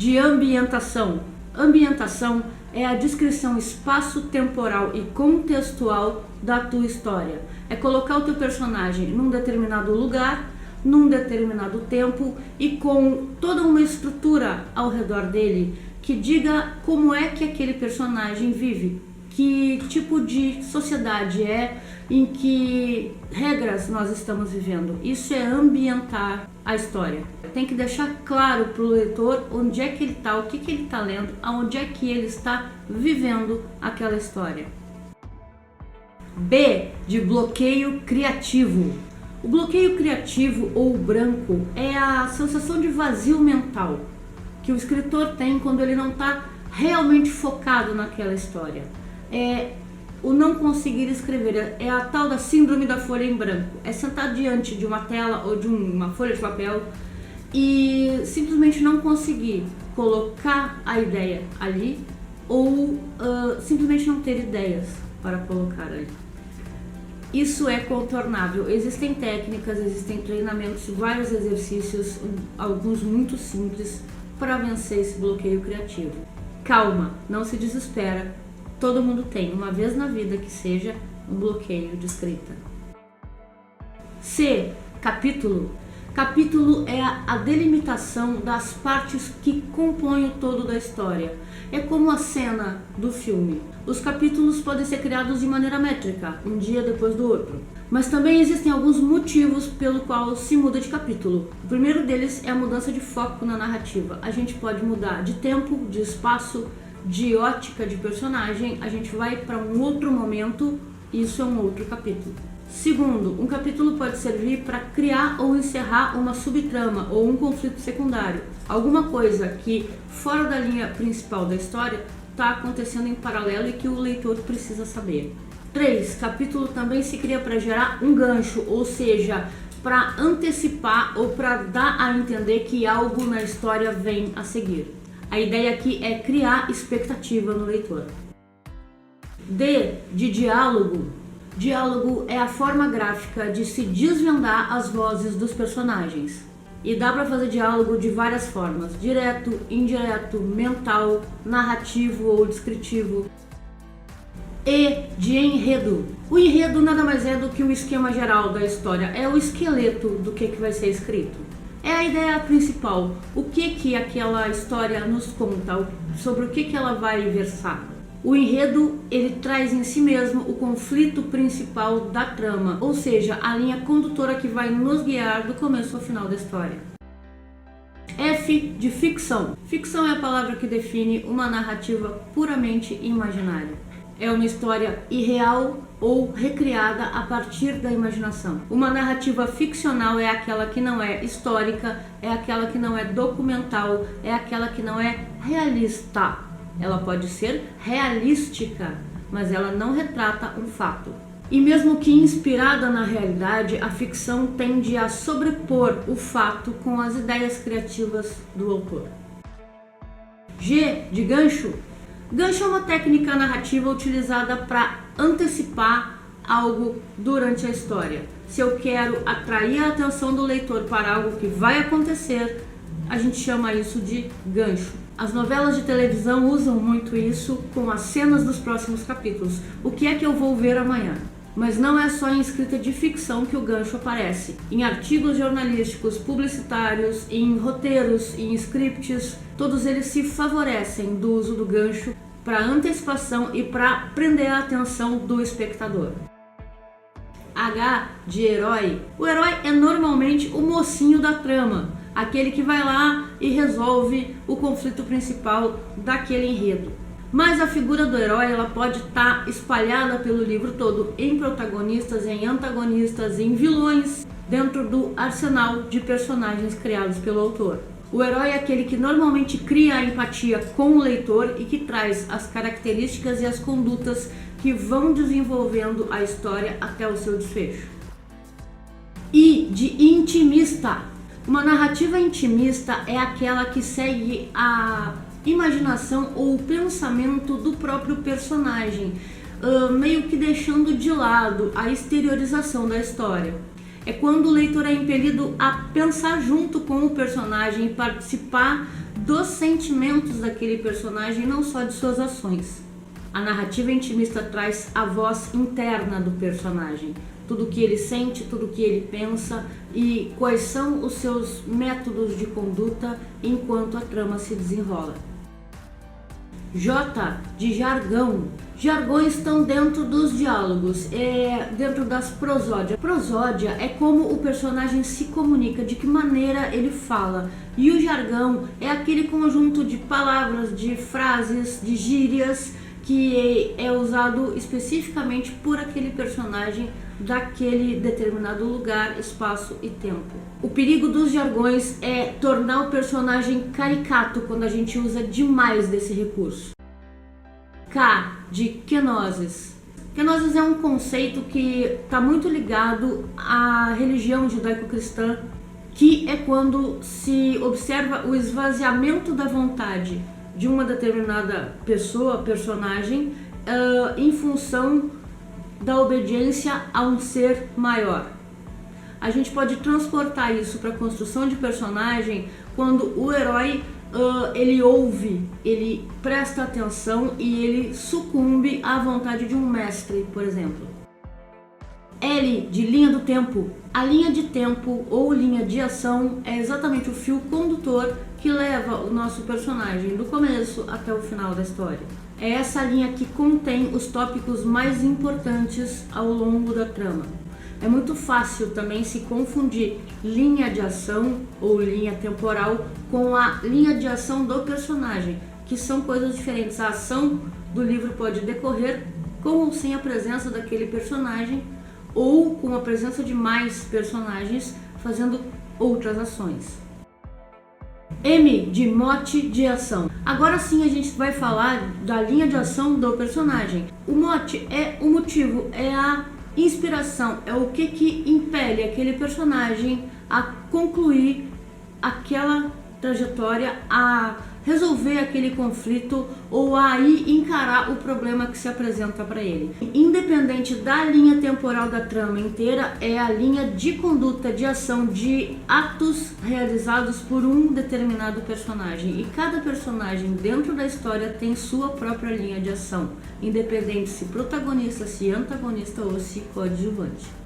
de ambientação. Ambientação é a descrição espaço-temporal e contextual da tua história. É colocar o teu personagem num determinado lugar, num determinado tempo e com toda uma estrutura ao redor dele que diga como é que aquele personagem vive, que tipo de sociedade é, em que regras nós estamos vivendo. Isso é ambientar a história. Tem que deixar claro para o leitor onde é que ele está, o que ele está lendo, aonde é que ele está vivendo aquela história. B, de bloqueio criativo. O bloqueio criativo ou branco é a sensação de vazio mental que o escritor tem quando ele não está realmente focado naquela história. É o não conseguir escrever, é a tal da síndrome da folha em branco. É sentar diante de uma tela ou de uma folha de papel e simplesmente não conseguir colocar a ideia ali ou simplesmente não ter ideias para colocar ali. Isso é contornável. Existem técnicas, existem treinamentos, vários exercícios, alguns muito simples, para vencer esse bloqueio criativo. Calma, não se desespera. Todo mundo tem, uma vez na vida que seja, um bloqueio de escrita. C, capítulo. Capítulo é a delimitação das partes que compõem o todo da história. É como a cena do filme. Os capítulos podem ser criados de maneira métrica, um dia depois do outro. Mas também existem alguns motivos pelo qual se muda de capítulo. O primeiro deles é a mudança de foco na narrativa. A gente pode mudar de tempo, de espaço, de ótica de personagem, a gente vai para um outro momento, isso é um outro capítulo. Segundo, um capítulo pode servir para criar ou encerrar uma subtrama ou um conflito secundário, alguma coisa que fora da linha principal da história está acontecendo em paralelo e que o leitor precisa saber. 3. Capítulo também se cria para gerar um gancho, ou seja, para antecipar ou para dar a entender que algo na história vem a seguir. A ideia aqui é criar expectativa no leitor. D, de diálogo. Diálogo é a forma gráfica de se desvendar as vozes dos personagens. E dá para fazer diálogo de várias formas: direto, indireto, mental, narrativo ou descritivo. E, de enredo. O enredo nada mais é do que um esquema geral da história, é o esqueleto do que vai ser escrito. É a ideia principal, o que aquela história nos conta, sobre o que ela vai versar. O enredo, ele traz em si mesmo o conflito principal da trama, ou seja, a linha condutora que vai nos guiar do começo ao final da história. F, de ficção. Ficção é a palavra que define uma narrativa puramente imaginária. É uma história irreal ou recriada a partir da imaginação. Uma narrativa ficcional é aquela que não é histórica, é aquela que não é documental, é aquela que não é realista. Ela pode ser realística, mas ela não retrata um fato. E mesmo que inspirada na realidade, a ficção tende a sobrepor o fato com as ideias criativas do autor. G, de gancho. Gancho é uma técnica narrativa utilizada para antecipar algo durante a história. Se eu quero atrair a atenção do leitor para algo que vai acontecer, a gente chama isso de gancho. As novelas de televisão usam muito isso com as cenas dos próximos capítulos. O que é que eu vou ver amanhã? Mas não é só em escrita de ficção que o gancho aparece. Em artigos jornalísticos, publicitários, em roteiros, em scripts, todos eles se favorecem do uso do gancho para antecipação e para prender a atenção do espectador. H, de herói. O herói é normalmente o mocinho da trama, aquele que vai lá e resolve o conflito principal daquele enredo. Mas a figura do herói ela pode estar espalhada pelo livro todo, em protagonistas, em antagonistas, em vilões, dentro do arsenal de personagens criados pelo autor. O herói é aquele que normalmente cria a empatia com o leitor e que traz as características e as condutas que vão desenvolvendo a história até o seu desfecho. E de intimista. Uma narrativa intimista é aquela que segue a imaginação ou o pensamento do próprio personagem, meio que deixando de lado a exteriorização da história. É quando o leitor é impelido a pensar junto com o personagem e participar dos sentimentos daquele personagem, não só de suas ações. A narrativa intimista traz a voz interna do personagem, tudo o que ele sente, tudo o que ele pensa e quais são os seus métodos de conduta enquanto a trama se desenrola. J de jargão. Jargões estão dentro dos diálogos, dentro das prosódias. Prosódia é como o personagem se comunica, de que maneira ele fala. E o jargão é aquele conjunto de palavras, de frases, de gírias que é usado especificamente por aquele personagem daquele determinado lugar, espaço e tempo. O perigo dos jargões é tornar o personagem caricato quando a gente usa demais desse recurso. K de kenosis. Kenosis é um conceito que está muito ligado à religião judaico-cristã, que é quando se observa o esvaziamento da vontade de uma determinada pessoa, personagem, em função da obediência a um ser maior. A gente pode transportar isso para a construção de personagem quando o herói ele ouve, ele presta atenção e ele sucumbe à vontade de um mestre, por exemplo. L de linha do tempo. A linha de tempo ou linha de ação é exatamente o fio condutor que leva o nosso personagem do começo até o final da história. É essa linha que contém os tópicos mais importantes ao longo da trama. É muito fácil também se confundir linha de ação ou linha temporal com a linha de ação do personagem, que são coisas diferentes. A ação do livro pode decorrer com ou sem a presença daquele personagem, ou com a presença de mais personagens fazendo outras ações. M de mote de ação. Agora sim a gente vai falar da linha de ação do personagem. O mote é o motivo, é a inspiração, é o que impele aquele personagem a concluir aquela trajetória, a resolver aquele conflito ou a ir encarar o problema que se apresenta para ele. Independente da linha temporal da trama inteira, é a linha de conduta, de ação, de atos realizados por um determinado personagem. E cada personagem dentro da história tem sua própria linha de ação, independente se protagonista, se antagonista ou se coadjuvante.